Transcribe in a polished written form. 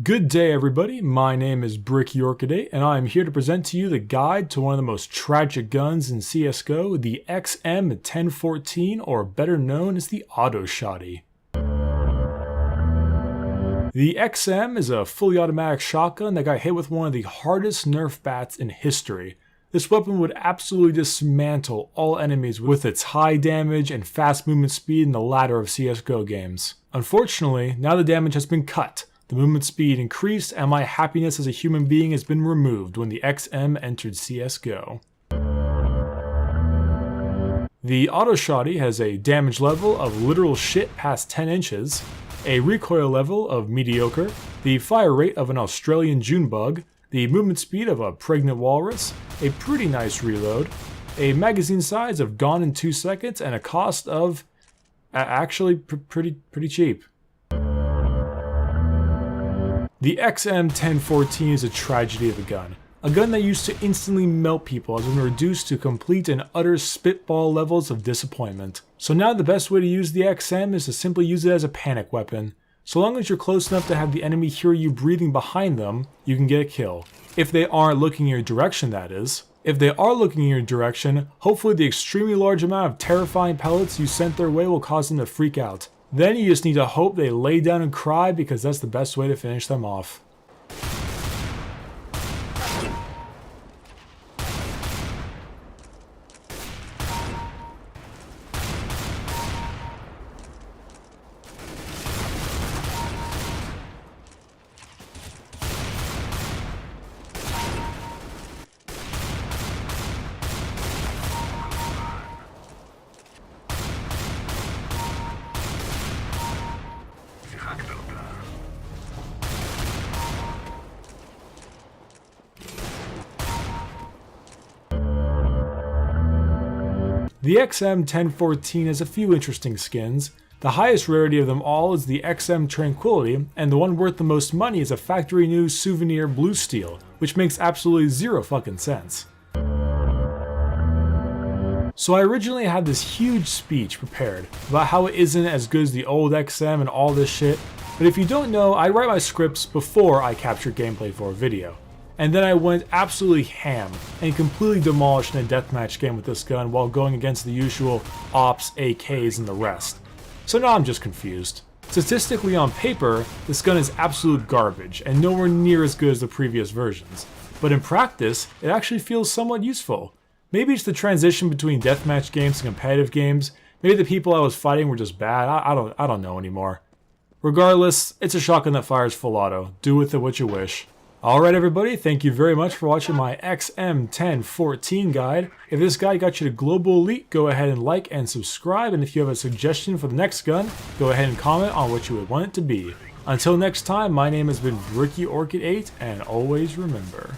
Good day everybody, my name is Bricky Orchidate and I am here to present to you the guide to one of the most tragic guns in CSGO, the XM1014, or better known as the Auto Shotty. The XM is a fully automatic shotgun that got hit with one of the hardest nerf bats in history. This weapon would absolutely dismantle all enemies with its high damage and fast movement speed in the latter of CSGO games. Unfortunately, now the damage has been cut. The movement speed increased, and my happiness as a human being has been removed when the XM entered CSGO. The Auto Shotty has a damage level of literal shit past 10 inches, a recoil level of mediocre, the fire rate of an Australian Junebug, the movement speed of a pregnant walrus, a pretty nice reload, a magazine size of gone in 2 seconds, and a cost of actually pretty cheap. The XM1014 is a tragedy of a gun that used to instantly melt people has been reduced to complete and utter spitball levels of disappointment. So now the best way to use the XM is to simply use it as a panic weapon. So long as you're close enough to have the enemy hear you breathing behind them, you can get a kill. If they aren't looking in your direction, that is. If they are looking in your direction, hopefully the extremely large amount of terrifying pellets you sent their way will cause them to freak out. Then you just need to hope they lay down and cry, because that's the best way to finish them off. The XM1014 has a few interesting skins. The highest rarity of them all is the XM Tranquility, and the one worth the most money is a factory new souvenir blue steel, which makes absolutely zero fucking sense. So I originally had this huge speech prepared about how it isn't as good as the old XM and all this shit, but if you don't know, I write my scripts before I capture gameplay for a video. And then I went absolutely ham and completely demolished in a deathmatch game with this gun while going against the usual Ops, AKs, and the rest. So now I'm just confused. Statistically on paper, this gun is absolute garbage and nowhere near as good as the previous versions. But in practice, it actually feels somewhat useful. Maybe it's the transition between deathmatch games and competitive games. Maybe the people I was fighting were just bad. I don't know anymore. Regardless, it's a shotgun that fires full auto. Do with it what you wish. Alright everybody, thank you very much for watching my XM1014 guide. If this guide got you to Global Elite, go ahead and like and subscribe, and if you have a suggestion for the next gun, go ahead and comment on what you would want it to be. Until next time, my name has been Bricky Orchid8, and always remember,